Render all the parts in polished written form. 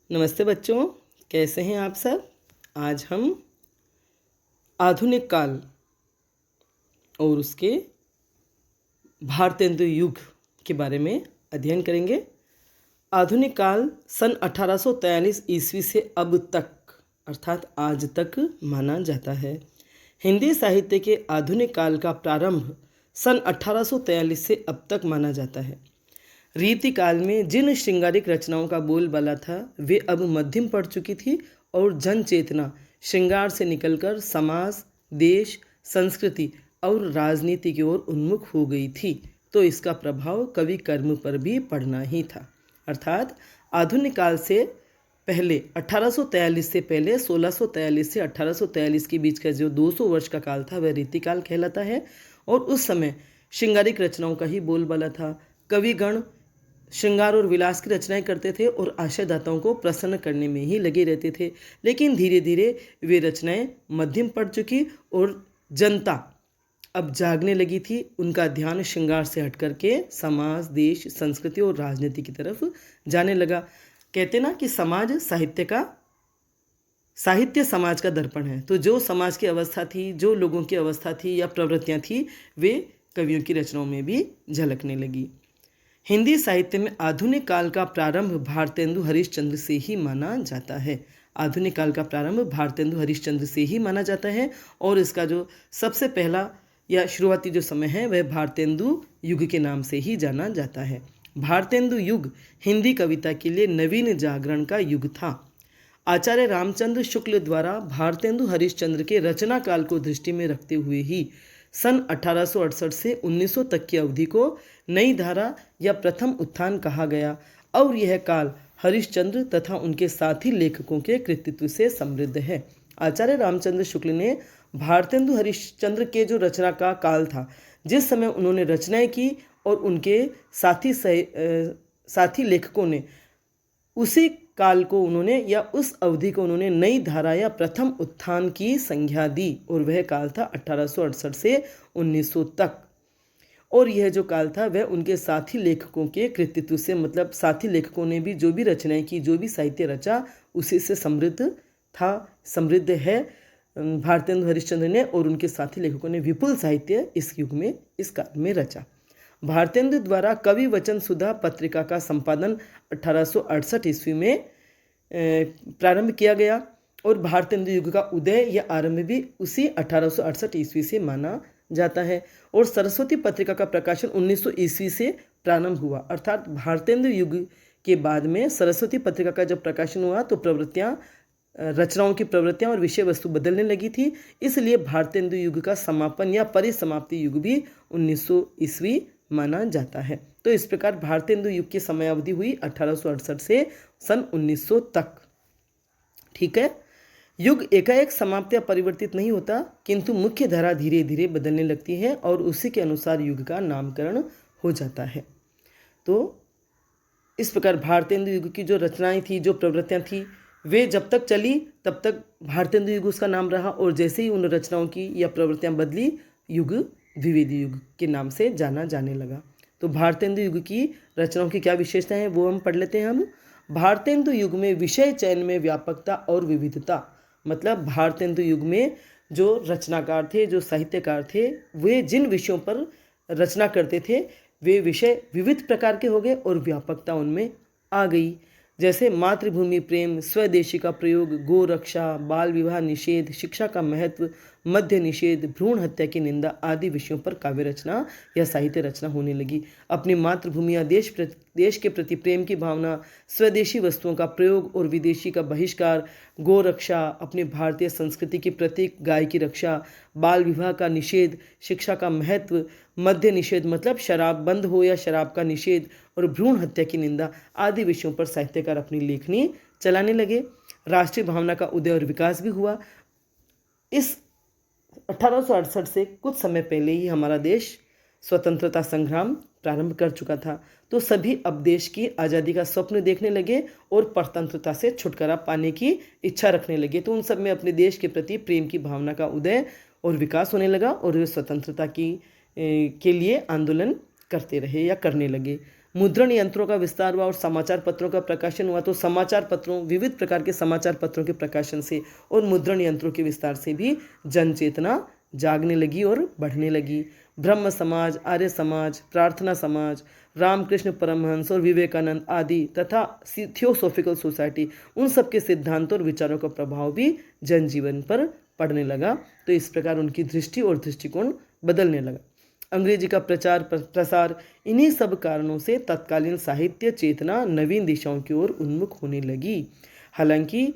नमस्ते बच्चों, कैसे हैं आप सब। आज हम आधुनिक काल और उसके भारतेंदु युग के बारे में अध्ययन करेंगे। आधुनिक काल सन 1843 ईस्वी से अब तक अर्थात आज तक माना जाता है। हिंदी साहित्य के आधुनिक काल का प्रारंभ सन 1843 से अब तक माना जाता है। रीति काल में जिन श्रृंगारिक रचनाओं का बोलबाला था वे अब मध्यम पड़ चुकी थी और जन चेतना श्रृंगार से निकलकर समाज, देश, संस्कृति और राजनीति की ओर उन्मुख हो गई थी, तो इसका प्रभाव कवि कर्म पर भी पड़ना ही था। अर्थात आधुनिक काल से पहले 1843 से पहले 1643 से 1843 के बीच का जो 200 वर्ष का काल था वह रीति काल कहलाता है। और उस समय श्रृंगारिक रचनाओं का ही बोलबाला था। कविगण श्रृंगार और विलास की रचनाएं करते थे और आशयदाताओं को प्रसन्न करने में ही लगे रहते थे। लेकिन धीरे धीरे वे रचनाएं मध्यम पड़ चुकी और जनता अब जागने लगी थी। उनका ध्यान श्रृंगार से हट करके समाज, देश, संस्कृति और राजनीति की तरफ जाने लगा। कहते ना कि साहित्य समाज का दर्पण है। तो जो समाज की अवस्था थी, जो लोगों की अवस्था थी या प्रवृत्तियाँ थी, वे कवियों की रचनाओं में भी झलकने लगी। हिंदी साहित्य में आधुनिक काल का प्रारंभ भारतेंदु हरिश्चंद्र से ही माना जाता है। आधुनिक काल का प्रारंभ भारतेंदु हरिश्चंद्र से ही माना जाता है और इसका जो सबसे पहला या शुरुआती जो समय है वह भारतेंदु युग के नाम से ही जाना जाता है। भारतेंदु युग हिंदी कविता के लिए नवीन जागरण का युग था। आचार्य रामचंद्र शुक्ल द्वारा भारतेंदु हरिश्चंद्र के रचना काल को दृष्टि में रखते हुए ही सन 1868 से 1900 तक की अवधि को नई धारा या प्रथम उत्थान कहा गया और यह काल हरिश्चंद्र तथा उनके साथी लेखकों के कृतित्व से समृद्ध है। आचार्य रामचंद्र शुक्ल ने भारतेंदु हरिश्चंद्र के जो रचना का काल था, जिस समय उन्होंने रचनाएं की और उनके साथी लेखकों ने उसी काल को उन्होंने या उस अवधि को उन्होंने नई धारा या प्रथम उत्थान की संज्ञा दी और वह काल था 1868 से 1900 तक। और यह जो काल था वह उनके साथी लेखकों के कृतित्व से, मतलब साथी लेखकों ने भी जो भी रचनाएं की, जो भी साहित्य रचा, उसी से समृद्ध है। भारतेंदु हरिश्चंद्र ने और उनके साथी लेखकों ने विपुल साहित्य इस युग में, इस काल में रचा। भारतेंदु द्वारा कवि वचन सुधा पत्रिका का संपादन 1868 ईस्वी में प्रारंभ किया गया और भारतेंदु युग का उदय या आरंभ भी उसी 1868 ईस्वी से माना जाता है। और सरस्वती पत्रिका का प्रकाशन 1900 ईस्वी से प्रारंभ हुआ। अर्थात भारतेंदु युग के बाद में सरस्वती पत्रिका का जब प्रकाशन हुआ तो रचनाओं की प्रवृत्तियाँ और विषय वस्तु बदलने लगी थी। इसलिए भारतेंदु युग का समापन या परिसमाप्ति युग भी 1900 ईस्वी माना जाता है। तो इस प्रकार भारतेंदु युग की समयावधि हुई 1868 से सन 1900 तक। ठीक है। युग एकाएक समाप्त या परिवर्तित नहीं होता, किंतु मुख्य धारा धीरे धीरे बदलने लगती है और उसी के अनुसार युग का नामकरण हो जाता है। तो इस प्रकार भारतेंदु युग की जो रचनाएं थी, जो प्रवृत्तियां थी, वे जब तक चली तब तक भारतेंदु युग उसका नाम रहा और जैसे ही उन रचनाओं की या प्रवृत्तियां बदली, युग द्विवेदी युग के नाम से जाना जाने लगा। तो भारतेंदु युग की रचनाओं की क्या विशेषताएं हैं वो हम पढ़ लेते हैं। हम भारतेंदु युग में विषय चयन में व्यापकता और विविधता, मतलब भारतेंदु युग में जो रचनाकार थे, जो साहित्यकार थे, वे जिन विषयों पर रचना करते थे वे विषय विविध प्रकार के हो गए और व्यापकता उनमें आ गई। जैसे मातृभूमि प्रेम, स्वदेशी का प्रयोग, गो रक्षा, बाल विवाह निषेध, शिक्षा का महत्व, मद्य निषेध, भ्रूण हत्या की निंदा आदि विषयों पर काव्य रचना या साहित्य रचना होने लगी। अपनी मातृभूमि या देश के प्रति प्रेम की भावना, स्वदेशी वस्तुओं का प्रयोग और विदेशी का बहिष्कार, गो रक्षा, अपनी भारतीय संस्कृति की प्रतीक गाय की रक्षा, बाल विवाह का निषेध, शिक्षा का महत्व, मद्य निषेध मतलब शराब बंद हो या शराब का निषेध, और भ्रूण हत्या की निंदा आदि विषयों पर साहित्यकार अपनी लेखनी चलाने लगे। राष्ट्रीय भावना का उदय और विकास भी हुआ। इस 1868 से कुछ समय पहले ही हमारा देश स्वतंत्रता संग्राम प्रारंभ कर चुका था। तो सभी अब देश की आज़ादी का स्वप्न देखने लगे और परतंत्रता से छुटकारा पाने की इच्छा रखने लगे। तो उन सब में अपने देश के प्रति प्रेम की भावना का उदय और विकास होने लगा और वे स्वतंत्रता के लिए आंदोलन करते रहे या करने लगे। मुद्रण यंत्रों का विस्तार हुआ और समाचार पत्रों का प्रकाशन हुआ। तो समाचार पत्रों, विविध प्रकार के समाचार पत्रों के प्रकाशन से और मुद्रण यंत्रों के विस्तार से भी जन चेतना जागने लगी और बढ़ने लगी। ब्रह्म समाज, आर्य समाज, प्रार्थना समाज, रामकृष्ण परमहंस और विवेकानंद आदि तथा थियोसॉफिकल सोसाइटी, उन सब के सिद्धांतों और विचारों का प्रभाव भी जनजीवन पर पड़ने लगा। तो इस प्रकार उनकी दृष्टि और दृष्टिकोण बदलने लगा। अंग्रेजी का प्रचार प्रसार, इन्हीं सब कारणों से तत्कालीन साहित्य चेतना नवीन दिशाओं की ओर उन्मुख होने लगी। हालांकि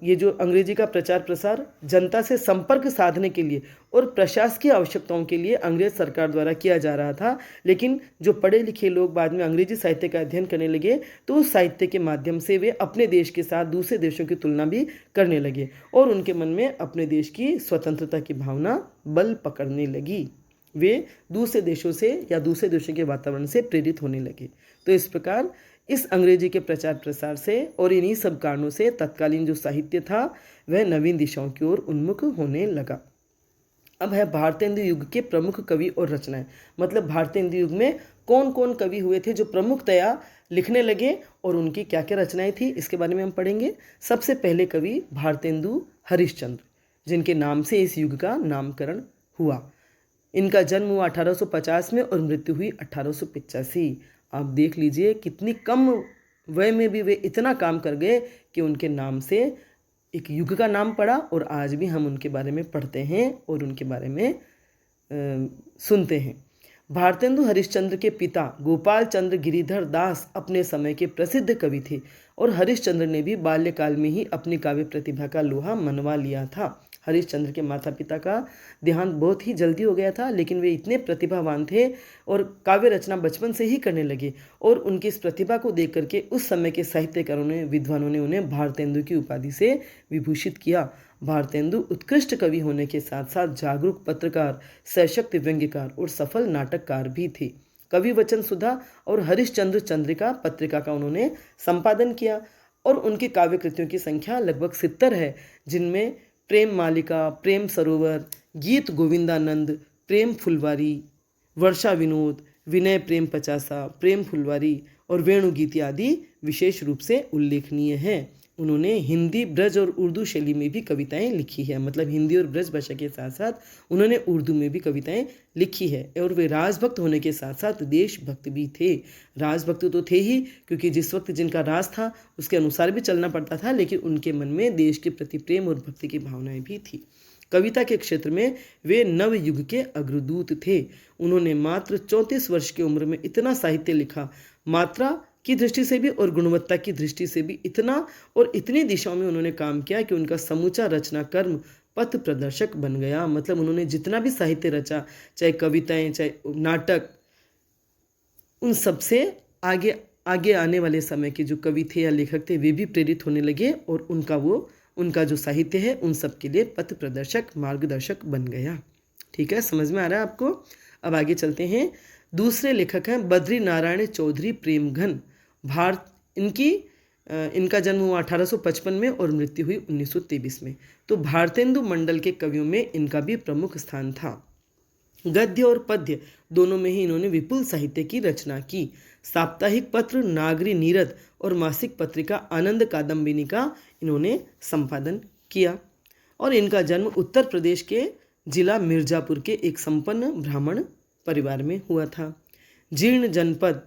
ये जो अंग्रेजी का प्रचार प्रसार जनता से संपर्क साधने के लिए और प्रशासकीय आवश्यकताओं के लिए अंग्रेज सरकार द्वारा किया जा रहा था, लेकिन जो पढ़े लिखे लोग बाद में अंग्रेजी साहित्य का अध्ययन करने लगे तो उस साहित्य के माध्यम से वे अपने देश के साथ दूसरे देशों की तुलना भी करने लगे और उनके मन में अपने देश की स्वतंत्रता की भावना बल पकड़ने लगी। वे दूसरे देशों से या दूसरे देशों के वातावरण से प्रेरित होने लगे। तो इस प्रकार इस अंग्रेजी के प्रचार प्रसार से और इन्हीं सब कारणों से तत्कालीन जो साहित्य था वह नवीन दिशाओं की ओर उन्मुख होने लगा। अब है भारतेंदु युग के प्रमुख कवि और रचनाएं। मतलब भारतेंदु युग में कौन कौन कवि हुए थे जो प्रमुखतया लिखने लगे और उनकी क्या क्या रचनाएं थी, इसके बारे में हम पढ़ेंगे। सबसे पहले कवि भारतेंदु हरिश्चंद्र, जिनके नाम से इस युग का नामकरण हुआ। इनका जन्म हुआ 1850 में और मृत्यु हुई 1885। आप देख लीजिए कितनी कम वय में भी वे इतना काम कर गए कि उनके नाम से एक युग का नाम पड़ा और आज भी हम उनके बारे में पढ़ते हैं और उनके बारे में सुनते हैं। भारतेंदु हरिश्चंद्र के पिता गोपाल चंद्र गिरिधर दास अपने समय के प्रसिद्ध कवि थे और हरिश्चंद्र ने भी बाल्यकाल में ही अपनी काव्य प्रतिभा का लोहा मनवा लिया था। हरिश्चंद्र के माता पिता का देहांत बहुत ही जल्दी हो गया था, लेकिन वे इतने प्रतिभावान थे और काव्य रचना बचपन से ही करने लगे और उनकी इस प्रतिभा को देख करके उस समय के साहित्यकारों ने, विद्वानों ने उन्हें भारतेंदु की उपाधि से विभूषित किया। भारतेंदु उत्कृष्ट कवि होने के साथ साथ जागरूक पत्रकार, सशक्त व्यंग्यकार और सफल नाटककार भी थे। कवि वचन सुधा और हरिश्चंद्र चंद्रिका पत्रिका का उन्होंने संपादन किया और उनकी काव्य कृतियों की संख्या लगभग 70 है, जिनमें प्रेम मालिका, प्रेम सरोवर, गीत गोविंदानंद, प्रेम फुलवारी, वर्षा विनोद, विनय प्रेम पचासा, प्रेम फुलवारी और वेणुगीति आदि विशेष रूप से उल्लेखनीय हैं। उन्होंने हिंदी, ब्रज और उर्दू शैली में भी कविताएं लिखी है। मतलब हिंदी और ब्रज भाषा के साथ साथ उन्होंने उर्दू में भी कविताएं लिखी है और वे राजभक्त होने के साथ साथ देशभक्त भी थे। राजभक्त तो थे ही, क्योंकि जिस वक्त जिनका राज था उसके अनुसार भी चलना पड़ता था, लेकिन उनके मन में देश के प्रति प्रेम और भक्ति की भावनाएं भी थी। कविता के क्षेत्र में वे नव युग के अग्रदूत थे। उन्होंने मात्र 34 वर्ष की उम्र में इतना साहित्य लिखा, मात्रा की दृष्टि से भी और गुणवत्ता की दृष्टि से भी इतना और इतनी दिशाओं में उन्होंने काम किया कि उनका समूचा रचना कर्म पथ प्रदर्शक बन गया। मतलब उन्होंने जितना भी साहित्य रचा, चाहे कविताएं, चाहे नाटक, उन सबसे आगे आने वाले समय के जो कवि थे या लेखक थे वे भी प्रेरित होने लगे और उनका जो साहित्य है उन सब के लिए पथ प्रदर्शक, मार्गदर्शक बन गया। ठीक है, समझ में आ रहा है आपको। अब आगे चलते हैं। दूसरे लेखक हैं बद्री नारायण चौधरी प्रेमघन। इनका जन्म हुआ 1855 में और मृत्यु हुई 1923 में। तो भारतेंदु मंडल के कवियों में इनका भी प्रमुख स्थान था। गद्य और पद्य दोनों में ही इन्होंने विपुल साहित्य की रचना की। साप्ताहिक पत्र नागरी नीरद और मासिक पत्रिका आनंद कादम्बिनी का इन्होंने संपादन किया और इनका जन्म उत्तर प्रदेश के जिला मिर्जापुर के एक संपन्न ब्राह्मण परिवार में हुआ था। जीर्ण जनपद,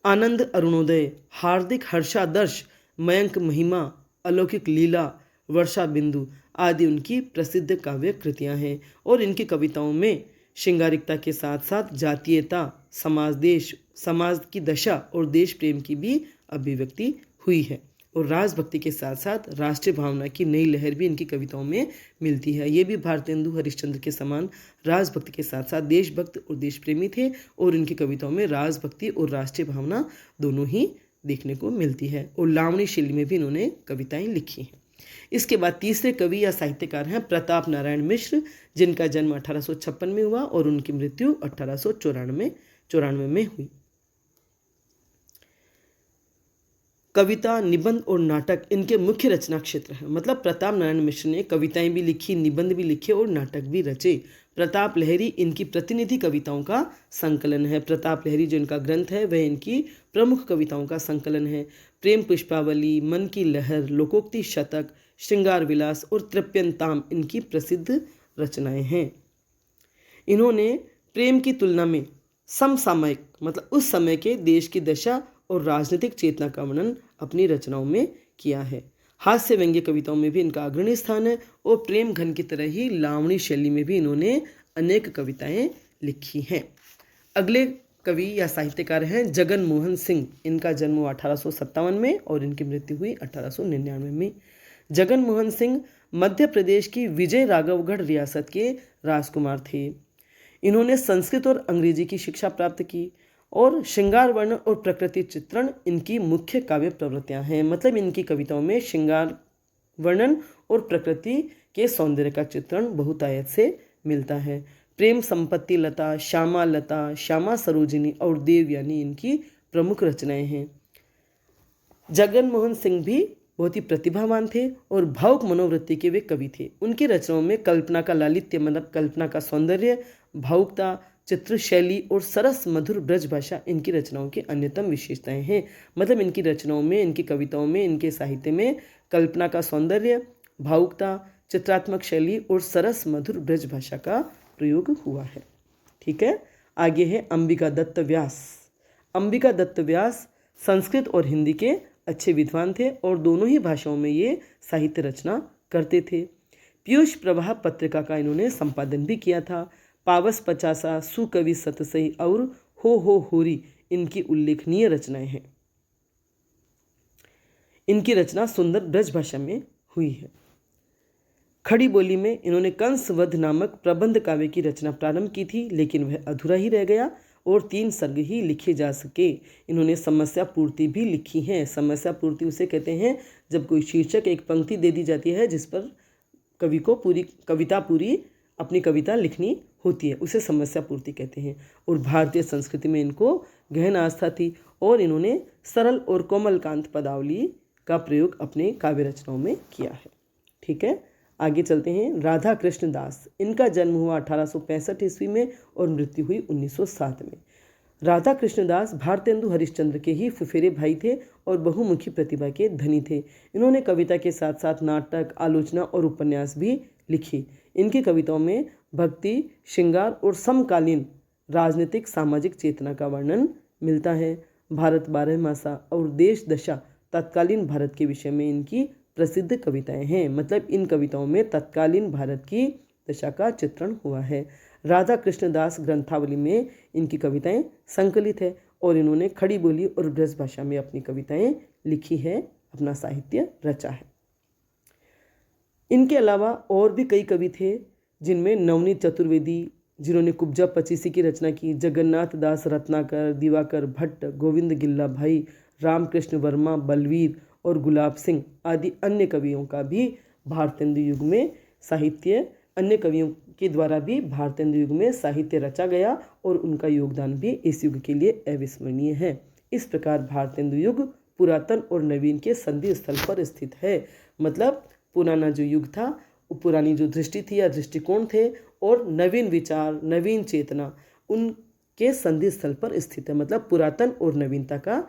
आनंद अरुणोदय, हार्दिक हर्षादर्श, मयंक महिमा, अलौकिक लीला, वर्षा बिंदु आदि उनकी प्रसिद्ध काव्य कृतियाँ हैं और इनकी कविताओं में श्रृंगारिकता के साथ साथ जातीयता, समाज की दशा और देश प्रेम की भी अभिव्यक्ति हुई है और राजभक्ति के साथ साथ राष्ट्रीय भावना की नई लहर भी इनकी कविताओं में मिलती है। ये भी भारतेंदु हरिश्चंद्र के समान राजभक्ति के साथ साथ देशभक्त और देश प्रेमी थे और इनकी कविताओं में राजभक्ति और राष्ट्रीय भावना दोनों ही देखने को मिलती है और लावणी शैली में भी इन्होंने कविताएं लिखी हैं। इसके बाद तीसरे कवि या साहित्यकार हैं प्रताप नारायण मिश्र, जिनका जन्म 1856 में हुआ और उनकी मृत्यु 1894 में हुई। कविता, निबंध और नाटक इनके मुख्य रचना क्षेत्र हैं। मतलब प्रताप नारायण मिश्र ने कविताएं भी लिखी, निबंध भी लिखे और नाटक भी रचे। प्रताप लहरी इनकी प्रतिनिधि कविताओं का संकलन है। प्रताप लहरी जो इनका ग्रंथ है वह इनकी प्रमुख कविताओं का संकलन है। प्रेम पुष्पावली, मन की लहर, लोकोक्ति शतक, श्रृंगार विलास और तृप्यंताम इनकी प्रसिद्ध रचनाएं हैं। इन्होंने प्रेम की तुलना में समसामयिक मतलब उस समय के देश की दशा और राजनीतिक चेतना का वर्णन अपनी रचनाओं में किया है। हास्य व्यंग्य कविताओं में भी इनका अग्रणी स्थान है और प्रेम घन की तरह ही लावणी शैली में भी इन्होंने अनेक कविताएं लिखी हैं। अगले कवि या साहित्यकार हैं जगन मोहन सिंह। इनका जन्म हुआ 1857 में और इनकी मृत्यु हुई 1899 में। जगन मोहन सिंह मध्य प्रदेश की विजय राघवगढ़ रियासत के राजकुमार थे। इन्होंने संस्कृत और अंग्रेजी की शिक्षा प्राप्त की और श्रृंगार वर्णन और प्रकृति चित्रण इनकी मुख्य काव्य प्रवृत्तियां हैं। मतलब इनकी कविताओं में श्रृंगार वर्णन और प्रकृति के सौंदर्य का चित्रण बहुतायत से मिलता है। प्रेम संपत्ति लता, श्यामा सरोजिनी और देवयानी इनकी प्रमुख रचनाएं हैं। जगन मोहन सिंह भी बहुत ही प्रतिभावान थे और भावुक मनोवृत्ति के वे कवि थे। उनकी रचनाओं में कल्पना का लालित्य मतलब कल्पना का सौंदर्य, भावुकता, चित्र शैली और सरस मधुर ब्रज भाषा इनकी रचनाओं की अन्यतम विशेषताएं हैं। मतलब इनकी रचनाओं में, इनकी कविताओं में, इनके साहित्य में कल्पना का सौंदर्य, भावुकता, चित्रात्मक शैली और सरस मधुर ब्रज भाषा का प्रयोग हुआ है। ठीक है, आगे है अंबिका दत्त व्यास। अंबिका दत्त व्यास संस्कृत और हिंदी के अच्छे विद्वान थे और दोनों ही भाषाओं में ये साहित्य रचना करते थे। पीयूष प्रवाह पत्रिका का इन्होंने संपादन भी किया था। पावस पचासा, सुकवि सतसई और हो होरी इनकी उल्लेखनीय रचनाएं हैं। इनकी रचना सुंदर ब्रज भाषा में हुई है। खड़ी बोली में इन्होंने कंसवध नामक प्रबंध काव्य की रचना प्रारंभ की थी, लेकिन वह अधूरा ही रह गया और 3 सर्ग ही लिखे जा सके। इन्होंने समस्या पूर्ति भी लिखी है। समस्या पूर्ति उसे कहते हैं जब कोई शीर्षक, एक पंक्ति दे दी जाती है जिस पर कवि को पूरी अपनी कविता लिखनी होती है, उसे समस्या पूर्ति कहते हैं। और भारतीय संस्कृति में इनको गहन आस्था थी और इन्होंने सरल और कोमलकांत पदावली का प्रयोग अपने काव्य रचनाओं में किया है। ठीक है, आगे चलते हैं। राधा कृष्ण दास। इनका जन्म हुआ 1865 ईस्वी में और मृत्यु हुई 1907 में। राधा कृष्ण दास भारतेंदु हरिश्चंद्र के ही फुफेरे भाई थे और बहुमुखी प्रतिभा के धनी थे। इन्होंने कविता के साथ साथ नाटक, आलोचना और उपन्यास भी लिखी। इनकी कविताओं में भक्ति, श्रृंगार और समकालीन राजनीतिक सामाजिक चेतना का वर्णन मिलता है। भारत 12 मासा और देश दशा तत्कालीन भारत के विषय में इनकी प्रसिद्ध कविताएं हैं। मतलब इन कविताओं में तत्कालीन भारत की दशा का चित्रण हुआ है। राधा कृष्ण दास ग्रंथावली में इनकी कविताएं संकलित है और इन्होंने खड़ी बोली और ब्रज भाषा में अपनी कविताएं लिखी है, अपना साहित्य रचा है। इनके अलावा और भी कई कवि थे जिनमें नवनीत चतुर्वेदी जिन्होंने कुब्जा पचीसी की रचना की, जगन्नाथ दास रत्नाकर, दिवाकर भट्ट, गोविंद गिल्ला भाई, रामकृष्ण वर्मा, बलवीर और गुलाब सिंह आदि अन्य कवियों का भी भारतेंदु युग में साहित्य, अन्य कवियों के द्वारा भी भारतेंदु युग में साहित्य रचा गया और उनका योगदान भी इस युग के लिए अविस्मरणीय है। इस प्रकार भारतेंदु युग पुरातन और नवीन के संधि स्थल पर स्थित है। मतलब पुराना जो युग था, पुरानी जो दृष्टि थी या दृष्टिकोण थे, और नवीन विचार, नवीन चेतना उनके संधि स्थल पर स्थित है। मतलब पुरातन और नवीनता का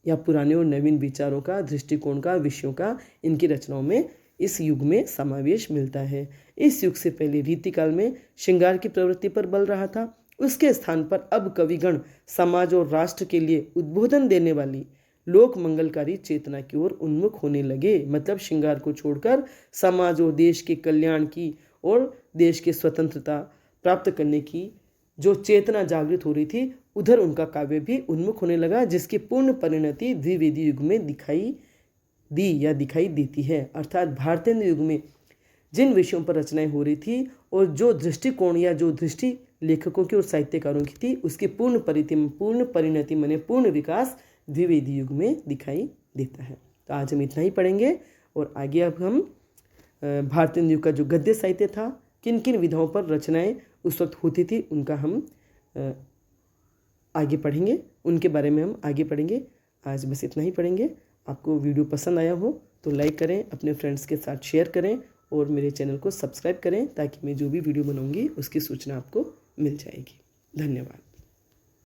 या पुराने और नवीन विचारों का, दृष्टिकोण का, विषयों का इनकी रचनाओं में इस युग में समावेश मिलता है। इस युग से पहले रीतिकाल में श्रृंगार की प्रवृत्ति पर बल रहा था। उसके स्थान पर अब कविगण समाज और राष्ट्र के लिए उद्बोधन देने वाली लोक मंगलकारी चेतना की ओर उन्मुख होने लगे। मतलब श्रृंगार को छोड़कर समाज और देश के कल्याण की और देश की स्वतंत्रता प्राप्त करने की जो चेतना जागृत हो रही थी, उधर उनका काव्य भी उन्मुख होने लगा, जिसकी पूर्ण परिणति द्विवेदी युग में दिखाई देती है। अर्थात भारतेंदु युग में जिन विषयों पर रचनाएं हो रही थी और जो दृष्टिकोण या जो दृष्टि लेखकों की और साहित्यकारों की थी, उसकी पूर्ण परिणति माने पूर्ण विकास द्विवेदी युग में दिखाई देता है। तो आज हम इतना ही पढ़ेंगे और आगे अब हम भारतेंदु युग का जो गद्य साहित्य था, किन किन विधाओं पर रचनाएं उस वक्त होती थी, उनका हम आगे पढ़ेंगे, उनके बारे में हम आगे पढ़ेंगे। आज बस इतना ही पढ़ेंगे। आपको वीडियो पसंद आया हो तो लाइक करें, अपने फ्रेंड्स के साथ शेयर करें और मेरे चैनल को सब्सक्राइब करें ताकि मैं जो भी वीडियो बनाऊंगी उसकी सूचना आपको मिल जाएगी। धन्यवाद।